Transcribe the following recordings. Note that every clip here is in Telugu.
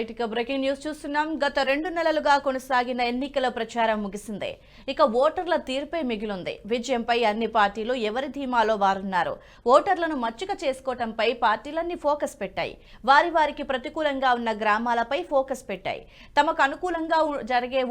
రైట్ ఇక బ్రేకింగ్ న్యూస్ చూస్తున్నాం. గత 2 నెలలుగా కొనసాగిన ఎన్నికల ప్రచారం ముగిసింది. ఇక ఓటర్ల తీర్పే మిగిలింది. విజయంపై అన్ని పార్టీలు ఎవరి ధీమాలో వారున్నారు. ఓటర్లను మచ్చిక చేసుకోవడంపై పార్టీలన్నీ ఫోకస్ పెట్టాయి. వారికి ప్రతికూలంగా ఉన్న గ్రామాలపై ఫోకస్ పెట్టాయి. తమకు అనుకూలంగా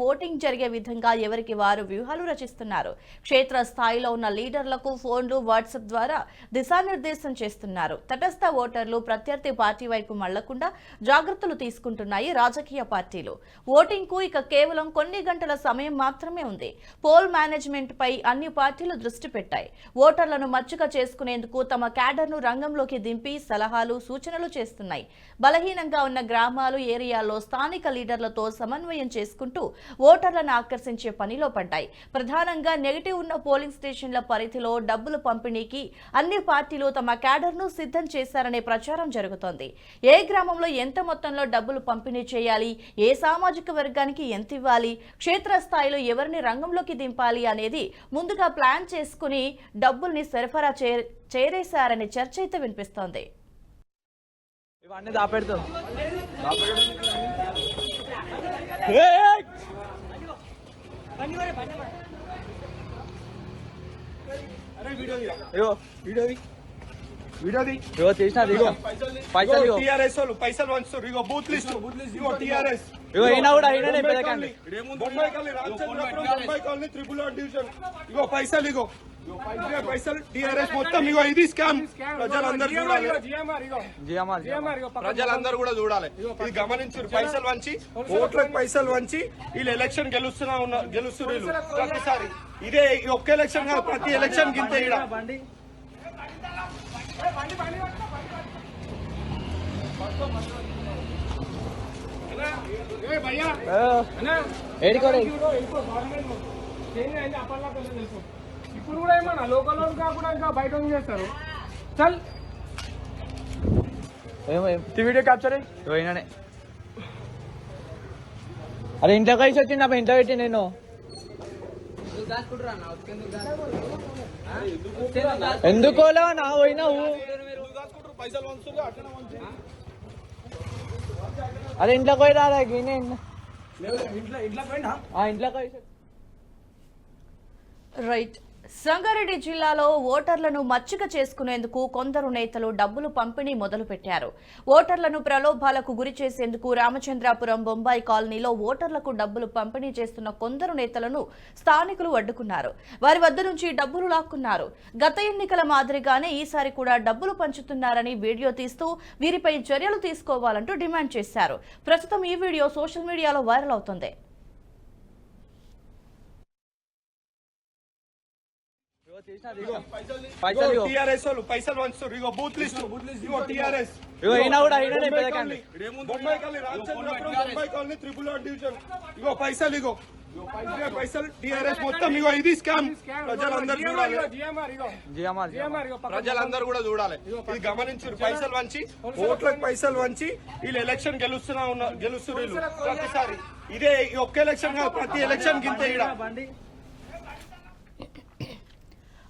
ఓటింగ్ జరిగే విధంగా ఎవరికి వారు వ్యూహాలు రచిస్తున్నారు. క్షేత్ర స్థాయిలో ఉన్న లీడర్లకు ఫోన్లు, వాట్సాప్ ద్వారా దిశానిర్దేశం చేస్తున్నారు. తటస్థ ఓటర్లు ప్రత్యర్థి పార్టీ వైపు మళ్లకుండా జాగ్రత్తలు తీసుకుంటున్నాయి రాజకీయ పార్టీలు. ఓటింగ్ కు ఇక కేవలం కొన్ని గంటల సమయం మాత్రమే ఉంది. పోల్ మేనేజ్మెంట్ పై అన్ని పార్టీలు దృష్టి పెట్టాయి. ఓటర్లను మచ్చిక చేసుకునేందుకు తమ క్యాడర్ను రంగంలోకి దింపి సలహాలు, సూచనలు చేస్తున్నాయి. బలహీనంగా ఉన్న గ్రామాలు, ఏరియాల్లో స్థానిక లీడర్లతో సమన్వయం చేసుకుంటూ ఓటర్లను ఆకర్షించే పనిలో పడ్డాయి. ప్రధానంగా నెగిటివ్ ఉన్న పోలింగ్ స్టేషన్ల పరిధిలో డబ్బులు పంపిణీకి అన్ని పార్టీలు తమ క్యాడర్ను సిద్ధం చేశారనే ప్రచారం జరుగుతోంది. ఏ గ్రామంలో ఎంత మొత్తంలో డబ్బులు పంపిణీ చేయాలి, ఏ సామాజిక వర్గానికి ఎంత ఇవ్వాలి, క్షేత్రస్థాయిలో ఎవరిని రంగంలోకి దింపాలి అనేది ముందుగా ప్లాన్ చేసుకుని డబ్బుల్ని సరఫరా చేరేశారనే చర్చ అయితే వినిపిస్తోంది. పైసలు వంచుతారు. ఇగో బూత్ లిస్ట్, ఇగో టీఆర్ఎస్, ఇగో పైసలు, ఇగో పైసలు టీఆర్ఎస్ మొత్తం. ఇగో ఇది స్కామ్. ప్రజలందరూ చూడాలి, ప్రజలందరూ కూడా చూడాలి. ఇది గమనించారు. పైసలు వంచి, ఓట్లకు పైసలు వంచి వీళ్ళు ఎలక్షన్ గెలుస్తున్నారు వీళ్ళు ప్రతిసారి. ఇదే ఒక్క ఎలక్షన్ కాదు, ప్రతి ఎలక్షన్ కింద ఇప్పుడు కూడా ఏమన్నా లోకల్ కాకుండా ఇంకా బయట చేస్తారు. చల్ వీడియో క్యాప్చర్ అయినానే. అరే ఇంట్లో కలిసి వచ్చింది అప్పుడు ఇంట్లో పెట్టి నేను ఎందుకోలా నా పోయినావు. అరే ఇంట్లోకి పోయి రాదా ఇంట్లో కలిసి. రైట్. సంగారెడ్డి జిల్లాలో ఓటర్లను మచ్చిక చేసుకునేందుకు కొందరు నేతలు డబ్బులు పంపిణీ మొదలుపెట్టారు. ఓటర్లను ప్రలోభాలకు గురి చేసేందుకు రామచంద్రాపురం బొంబాయి కాలనీలో ఓటర్లకు డబ్బులు పంపిణీ చేస్తున్న కొందరు నేతలను స్థానికులు అడ్డుకున్నారు. వారి వద్ద నుంచి డబ్బులు లాక్కున్నారు. గత ఎన్నికల మాదిరిగానే ఈసారి కూడా డబ్బులు పంచుతున్నారని వీడియో తీస్తూ వీరిపై చర్యలు తీసుకోవాలంటూ డిమాండ్ చేశారు. ప్రస్తుతం ఈ వీడియో సోషల్ మీడియాలో వైరల్ అవుతోంది. పైసలు వంచుతారు. ఇగో బూత్ లిస్ట్, ఇగో టీఆర్ఎస్, ఇగో పైసలు, ఇగో పైసలు టీఆర్ఎస్ మొత్తం. ఇగో ఇది స్కామ్. ప్రజలందరూ చూడాలి, ప్రజలందరూ కూడా చూడాలి. ఇది గమనించారు. పైసలు వంచి, ఓట్లకు పైసలు వంచి వీళ్ళు ఎలక్షన్ గెలుస్తున్నారు వీళ్ళు ప్రతిసారి. ఇదే ఒక్క ఎలక్షన్ కాదు, ప్రతి ఎలక్షన్ కింద.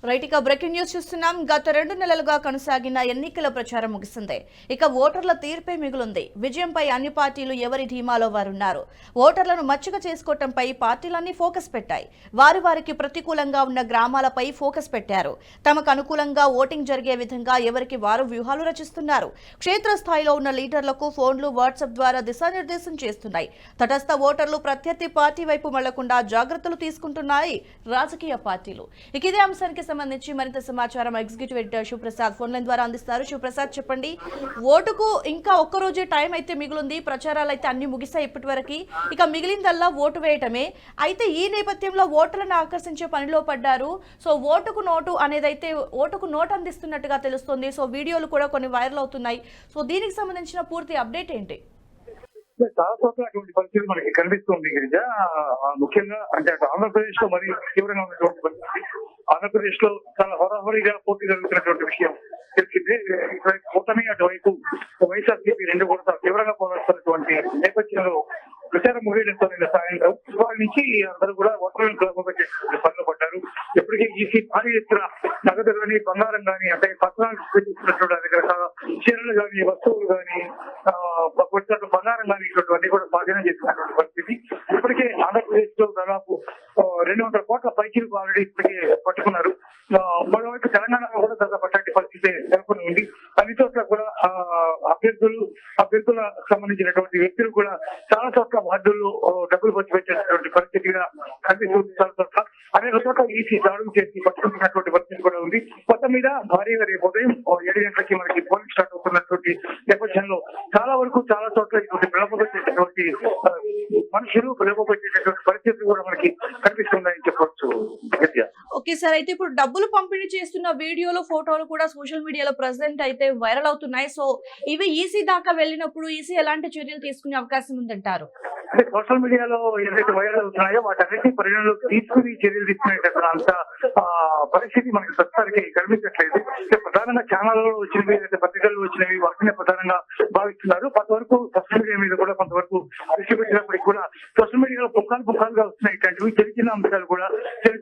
రైట్ ఇక బ్రేకింగ్ న్యూస్ చూస్తున్నాం. గత 2 నెలలుగా కొనసాగిన ఎన్నికల ప్రచారం ముగిసింది. ఇక ఓటర్ల తీర్పే మిగిలింది. విజయంపై అన్ని పార్టీలు ఎవరి ధీమాలో వారున్నారు. ఓటర్లను మచ్చిక చేసుకోవడంపై పార్టీలన్నీ ఫోకస్ పెట్టాయి. వారికి ప్రతికూలంగా ఉన్న గ్రామాలపై ఫోకస్ పెట్టారు. తమకు అనుకూలంగా ఓటింగ్ జరిగే విధంగా ఎవరికి వారు వ్యూహాలు రచిస్తున్నారు. క్షేత్రస్థాయిలో ఉన్న లీడర్లకు ఫోన్లు, వాట్సాప్ ద్వారా దిశానిర్దేశం చేస్తున్నాయి. తటస్థ ఓటర్లు ప్రత్యర్థి పార్టీ వైపు మళ్లకుండా జాగ్రత్తలు తీసుకుంటున్నాయి రాజకీయ పార్టీలు. ఇక ఇదే అంశానికి సంబంధించి మరింత సమాచారం executive editor Shivaprasad phone line ద్వారా అందిస్తారు. శివప్రసాద్, చెప్పండి. ఓటుకు ఇంకా ఒక్కరోజే టైం అయితే మిగిలింది. ప్రచారాలు అయితే అన్ని ముగిస్తాయి ఇప్పటి వరకు. ఇక మిగిలిందల్లా ఓటు వేయటమే. అయితే ఈ నేపథ్యంలో ఓటర్లను ఆకర్షించే పనిలో పడ్డారు. సో ఓటుకు నోటు అనేది అయితే ఓటుకు నోటు అందిస్తున్నట్టుగా తెలుస్తుంది. సో వీడియోలు కూడా కొన్ని వైరల్ అవుతున్నాయి. సో దీనికి సంబంధించిన పూర్తి అప్డేట్ ఏంటి? చాలా చోట్ల అటువంటి పరిస్థితి మనకి కనిపిస్తుంది గిరిజ. ముఖ్యంగా అంటే అటు ఆంధ్రప్రదేశ్ లో మరి తీవ్రంగా ఉన్నటువంటి పరిస్థితి. ఆంధ్రప్రదేశ్ లో చాలా హోరాహోరీగా పోటీ జరుగుతున్నటువంటి విషయం తెలిసింది. కూటమి అటువైపు వైఎస్ఆర్సీపీ రెండు కూడా తీవ్రంగా పోరాడుతున్నటువంటి నేపథ్యంలో ప్రచారం ముగియడంతో నిన్న సాయంత్రం ఇవాళ నుంచి అందరూ కూడా ఓటర్లను కలపబెట్టే పనులు పడ్డారు. ఇప్పటికే ఈసీ భారీ ఎత్తున నగదు కానీ బంగారం కానీ అంటే పత్రాలు తీసుకున్నటువంటి రకరకాల చీరలు కానీ వస్తువులు కానీ కొట్టినట్టు బంగారం కానీ ఇటువంటివన్నీ కూడా స్వాధీనం చేసినటువంటి పరిస్థితి. ఇప్పటికే ఆంధ్రప్రదేశ్ లో దాదాపు 200 కోట్ల పైచీలకు ఆల్రెడీ ఇప్పటికే పట్టుకున్నారు. మరోవైపు తెలంగాణలో కూడా దాదాపు అట్లాంటి పరిస్థితి నెలకొని ఉంది. అన్ని చోట్ల కూడా అభ్యర్థులకు సంబంధించినటువంటి వ్యక్తులు కూడా చాలా చోట్ల వార్డుల్లో డబ్బులు ఖర్చు పెట్టేటువంటి పరిస్థితిగా కనిపిస్తుంది. చాలా చోట్ల అనేక చోట్ల ఈసీ దాడులు చేసి పట్టుకుంటున్నటువంటి పరిస్థితి కూడా ఉంది. మొత్తం మీద భారీగా రేపు ఉదయం 7 గంటలకి మనకి పోలింగ్ స్టార్ట్ అవుతున్నటువంటి నేపథ్యంలో చాలా వరకు చాలా చోట్ల ఇటువంటి పిలవబెట్టేటటువంటి మనుషులు పిలవబెట్టేటటువంటి పరిస్థితులు కూడా మనకి కనిపిస్తున్నాయని చెప్పవచ్చు. ఓకే సార్, అయితే ఇప్పుడు డబ్బులు పంపిణీ చేస్తున్న వీడియోలు ఫోటోలు కూడా సోషల్ మీడియాలో ప్రెసెంట్ అయితే వైరల్ అవుతున్నాయి. సో ఇవి ఈసీ దాకా వెళ్ళినప్పుడు ఈసీ ఎలాంటి చర్యలు తీసుకునే అవకాశం ఉందంటారు? అంటే సోషల్ మీడియాలో ఏదైతే వైరల్ అవుతున్నాయో వాటన్నిటి పరిగణలోకి తీసుకుని చర్యలు తీసుకునేటప్పుడు అంత పరిస్థితి మనకి ప్రస్తుతానికి కనిపించట్లేదు. ప్రధానంగా ఛానల్లో వచ్చినవి ఏదైతే పత్రికల్లో వచ్చినవి వాటిని ప్రధానంగా భావిస్తున్నారు. కొంతవరకు సోషల్ మీడియా మీద కూడా కొంతవరకు దృష్టి పెట్టినప్పటికీ కూడా సోషల్ మీడియాలో పుక్కాలుగా వస్తున్నాయి. ఇట్లాంటివి చిన్న చిన్న అంశాలు కూడా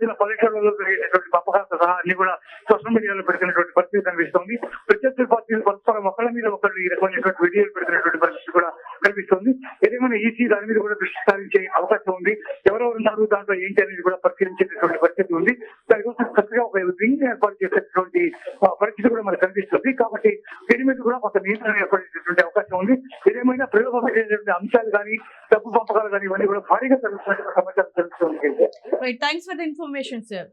చిన్న పల్లెటూళ్ళలో జరిగేటటువంటి అపఘాత సహా అన్ని కూడా సోషల్ మీడియాలో పెడుతున్నటువంటి పరిస్థితి కనిపిస్తుంది. ప్రత్యర్థి పార్టీలు పరస్పరం ఒకళ్ళ మీద ఒకళ్ళు ఈ రకమైనటువంటి వీడియోలు పెడుతున్నటువంటి పరిస్థితి కూడా కనిపిస్తుంది. ఏదేమైనా ఈసీ దాని మీద కూడా దృష్టి సారించే అవకాశం ఉంది. ఎవరెవరు ఉన్నారు దాంట్లో ఏంటి అనేది కూడా పరిశీలించేటటువంటి పరిస్థితి ఉంది. దానికోసం చక్కగా ఒక వింగ్ ఏర్పాటు చేసేటటువంటి పరిస్థితి కూడా మనకు కనిపిస్తుంది. కాబట్టి దీని మీద కూడా కొంత నియంత్రణ ఏర్పడేటటువంటి అవకాశం ఉంది. ఏదేమైనా ప్రయోగపడేటటువంటి అంశాలు కానీ డబ్బు పంపకాలు కానీ ఇవన్నీ కూడా భారీగా జరుగుతున్నటువంటి సమాచారం తెలుస్తుంది. Thanks for the information sir.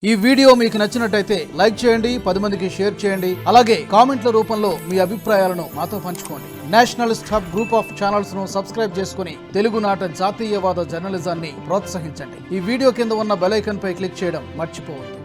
ఈ వీడియో మీకు నచ్చినట్టయితే లైక్ చేయండి, 10 మందికి షేర్ చేయండి. అలాగే కామెంట్ల రూపంలో మీ అభిప్రాయాలను మాతో పంచుకోండి. Nationalist hub group of channels ను సబ్స్క్రైబ్ చేసుకుని తెలుగునాట జాతీయవాద జర్నలిజాన్ని ప్రోత్సహించండి. ఈ వీడియో కింద ఉన్న బెల్ ఐకాన్ పై క్లిక్ చేయడం మర్చిపోవద్దు.